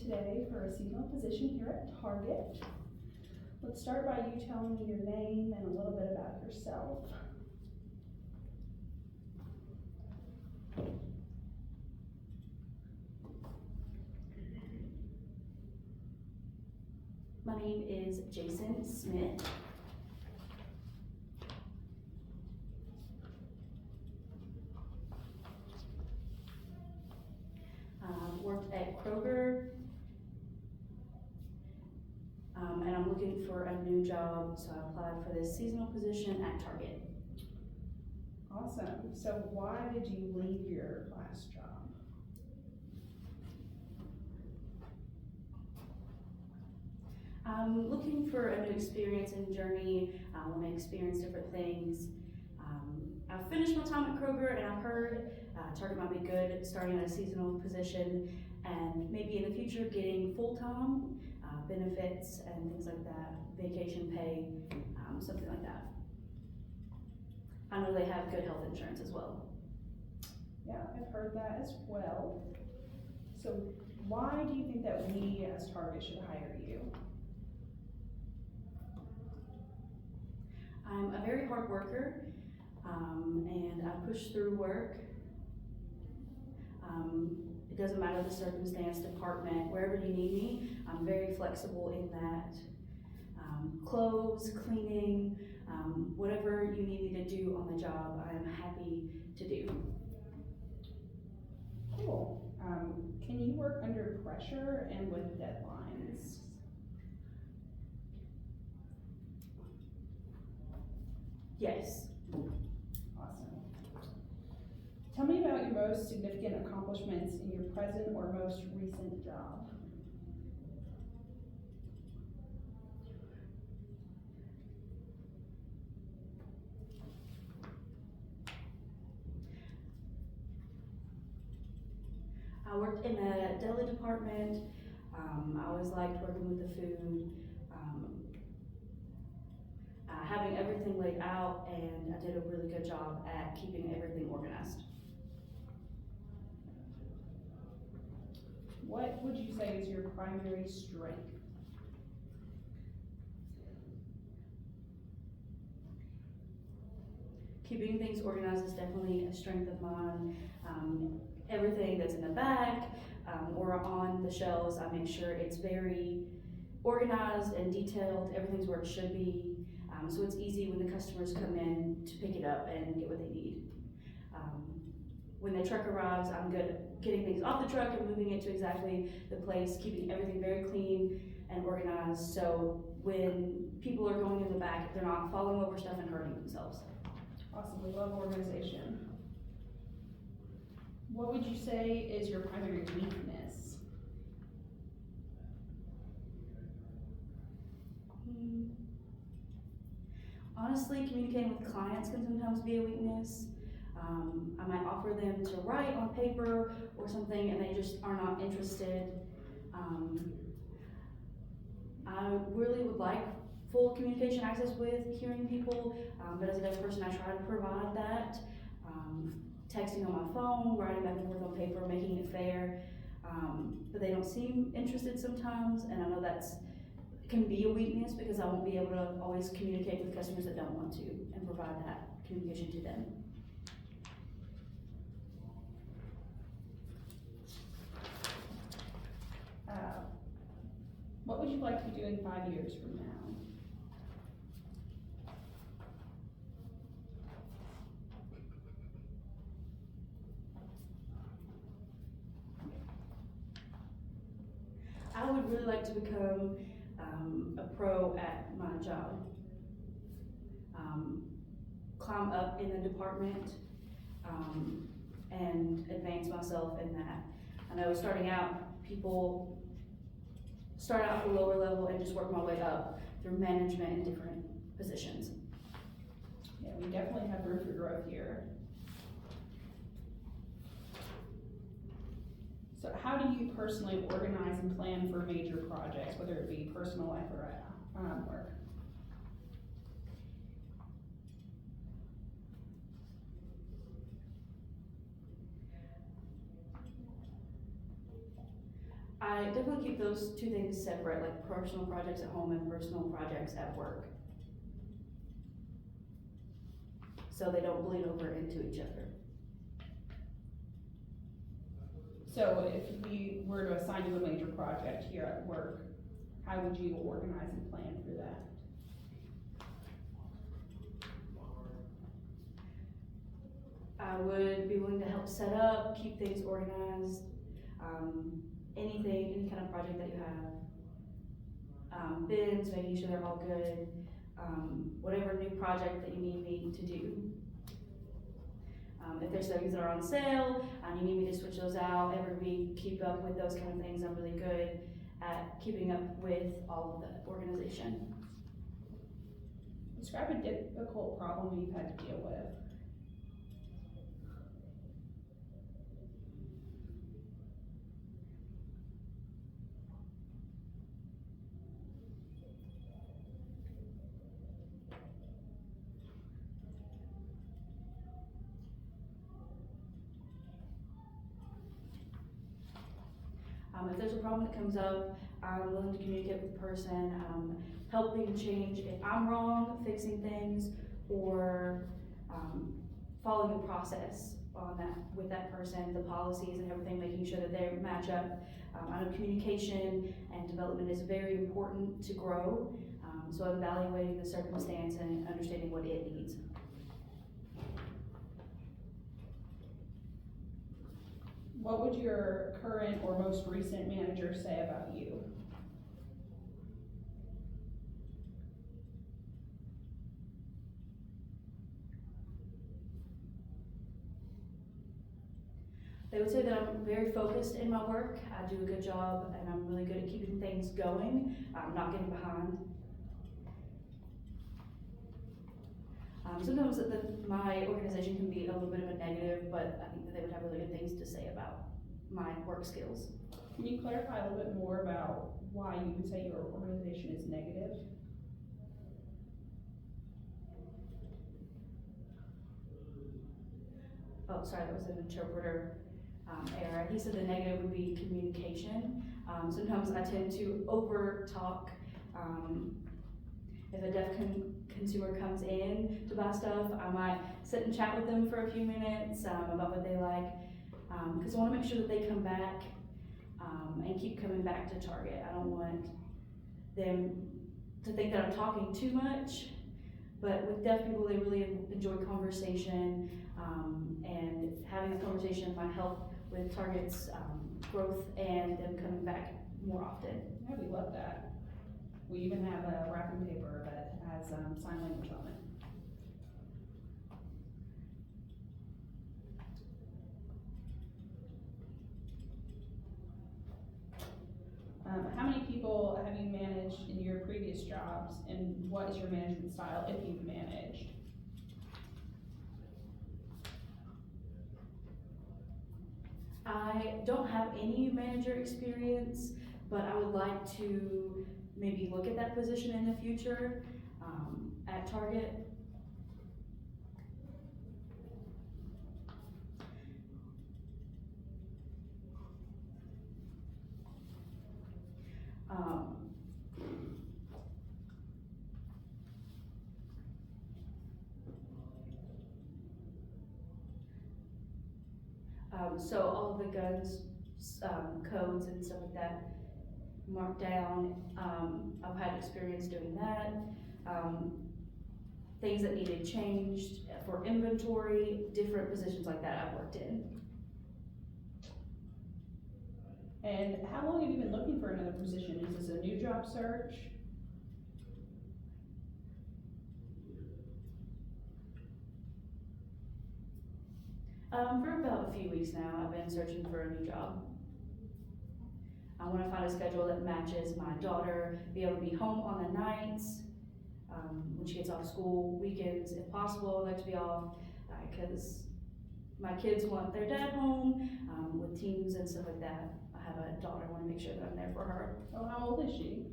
today for a seasonal position here at Target. Let's start by you telling me your name and a little bit about yourself. My name is Jason Smith. Worked at Kroger, and I'm looking for a new job, so I applied for this seasonal position at Target. Awesome. So why did you leave your last job? I'm looking for a new experience and journey. I want to experience different things. I've finished my time at Kroger, and I've heard Target might be good at starting at a seasonal position, and maybe in the future getting full-time benefits and things like that, vacation pay, something like that. I know they have good health insurance as well. Yeah, I've heard that as well. So why do you think that we as Target should hire you? I'm a very hard worker, and I push through work. It doesn't matter the circumstance, department, wherever you need me, I'm very flexible in that. Clothes, cleaning, whatever you need me to do on the job, I'm happy to do. Cool. Can you work under pressure and with deadlines? Yes. Awesome. Tell me about your most significant accomplishments in your present or most recent job. I worked in the deli department. I always liked working with the food, having everything laid out, and I did a really good job at keeping everything organized. What would you say is your primary strength? Keeping things organized is definitely a strength of mine. Everything that's in the bag or on the shelves, I make sure it's very organized and detailed. Everything's where it should be. So it's easy when the customers come in to pick it up and get what they need. When the truck arrives, I'm good at getting things off the truck and moving it to exactly the place, keeping everything very clean and organized. So when people are going in the back, they're not falling over stuff and hurting themselves. Awesome, we love organization. What would you say is your primary weakness? Honestly, communicating with clients can sometimes be a weakness. I might offer them to write on paper or something and they just are not interested. I really would like full communication access with hearing people, but as a deaf person I try to provide that. Texting on my phone, writing back and forth on paper, making it fair, but they don't seem interested sometimes, and I know that's can be a weakness because I won't be able to always communicate with customers that don't want to and provide that communication to them. What would you like to be doing 5 years from now? I would really like to become a pro at my job. Climb up in the department and advance myself in that. I know starting out, people start out at the lower level and just work my way up through management and different positions. Yeah, we definitely have room for growth here. So how do you personally organize and plan for major projects, whether it be personal life or work? I definitely keep those two things separate, like personal projects at home and personal projects at work. So they don't bleed over into each other. So if we were to assign you a major project here at work, how would you organize and plan for that? I would be willing to help set up, keep things organized, any kind of project that you have. Bins, making sure they're all good, whatever new project that you need me to do. If there's things that are on sale and you need me to switch those out every week, keep up with those kind of things. I'm really good at keeping up with all of the organization. Describe a difficult problem you've had to deal with. If there's a problem that comes up, I'm willing to communicate with the person, helping change if I'm wrong, fixing things, or following the process on that with that person, the policies and everything, making sure that they match up. I know communication and development is very important to grow, so evaluating the circumstance and understanding what it needs. What would your current or most recent manager say about you? They would say that I'm very focused in my work. I do a good job and I'm really good at keeping things going, not getting behind. Sometimes my organization can be a little bit of a negative, but I think that they would have really good things to say about my work skills. Can you clarify a little bit more about why you would say your organization is negative? Oh, sorry, that was an interpreter error. He said the negative would be communication. Sometimes I tend to over talk. If a deaf consumer comes in to buy stuff, I might sit and chat with them for a few minutes about what they like, because I want to make sure that they come back and keep coming back to Target. I don't want them to think that I'm talking too much, but with deaf people, they really enjoy conversation, and having a conversation might help with Target's growth and them coming back more often. Yeah, we love that. We even have a wrapping paper that has sign language on it. How many people have you managed in your previous jobs, and what is your management style if you've managed? I don't have any manager experience, but I would like to maybe look at that position in the future at Target. So all of the guns, codes and stuff like that marked down. I've had experience doing that. Things that needed changed for inventory, different positions like that I've worked in. And how long have you been looking for another position? Is this a new job search? For about a few weeks now, I've been searching for a new job. I want to find a schedule that matches my daughter, be able to be home on the nights, when she gets off school, weekends if possible. I'd like to be off, because my kids want their dad home, with teams and stuff like that. I have a daughter, I want to make sure that I'm there for her. Oh, how old is she?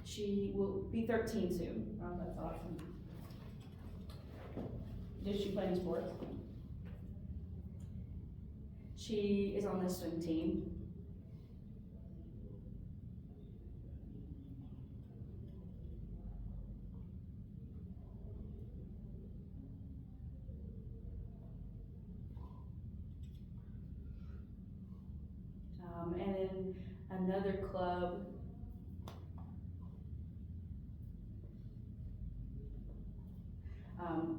She will be 13 soon. Oh, that's awesome. Does she play any sports? She is on the swim team. another club.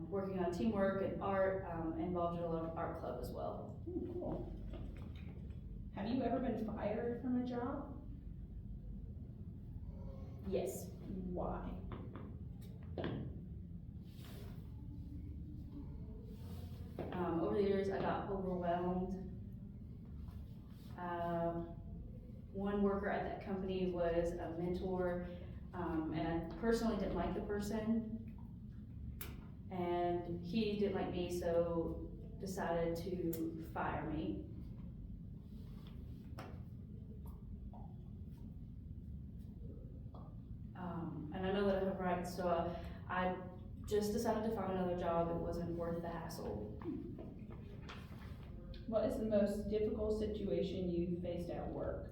Working on teamwork and art, involved in a lot of art club as well. Cool. Have you ever been fired from a job? Yes. Why? Over the years, I got overwhelmed. One worker at that company was a mentor, and I personally didn't like the person, and he didn't like me, so decided to fire me. And I know that I have rights, so I just decided to find another job. It wasn't worth the hassle. What is the most difficult situation you faced at work?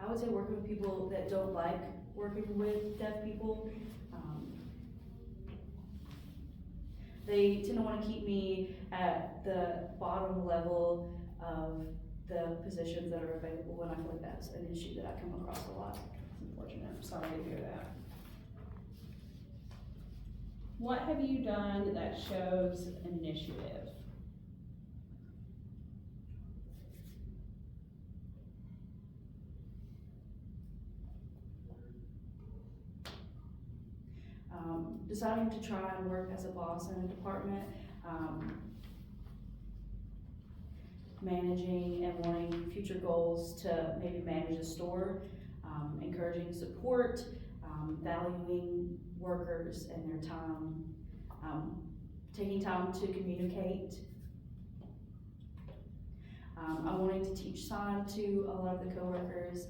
I would say working with people that don't like working with deaf people. They tend to want to keep me at the bottom level of the positions that are available, and I feel like that's an issue that I come across a lot. It's unfortunate. I'm sorry to hear that. What have you done that shows initiative? Deciding to try and work as a boss in a department, managing and wanting future goals to maybe manage a store, encouraging support, valuing workers and their time, taking time to communicate. I'm wanting to teach sign to a lot of the coworkers,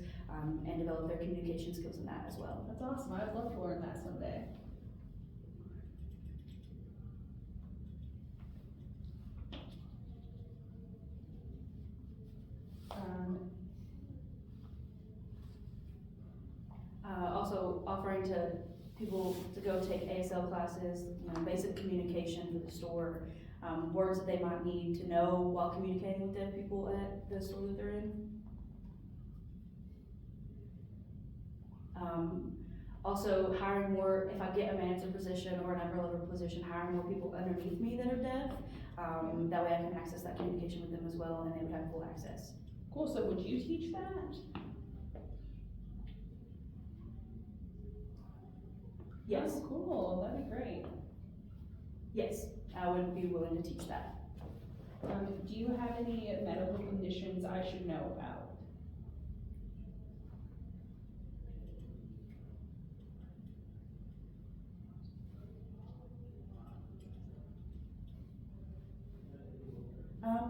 and develop their communication skills in that as well. That's awesome. I'd love to learn that someday. Also offering to people to go take ASL classes, basic communication for the store, words that they might need to know while communicating with deaf people at the store that they're in. Also hiring more, if I get a manager position or an upper level position, hiring more people underneath me that are deaf. That way I can access that communication with them as well, and they would have full access. Cool, so would you teach that? Yes. Oh, cool, that'd be great. Yes, I would be willing to teach that. Do you have any medical conditions I should know about?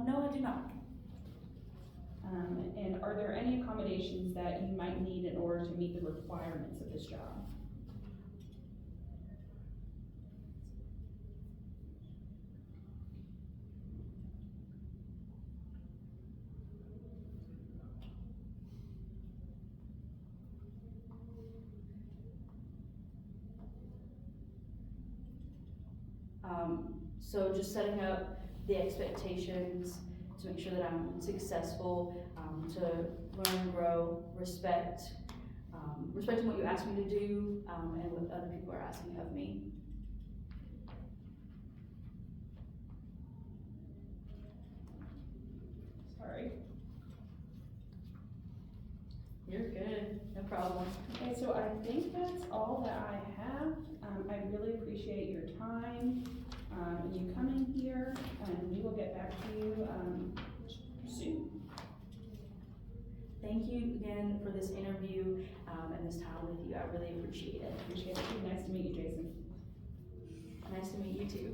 No, I do not. And are there any accommodations that you might need in order to meet the requirements of this job? So just setting up the expectations to make sure that I'm successful, to learn and grow, respecting what you ask me to do, and what other people are asking of me. Sorry. You're good, no problem. Okay, so I think that's all that I have. I really appreciate your time, and you coming here, and we will get back to you, soon. Thank you again for this interview, and this time with you. I really appreciate it. Appreciate it. Nice to meet you, Jason. Nice to meet you too.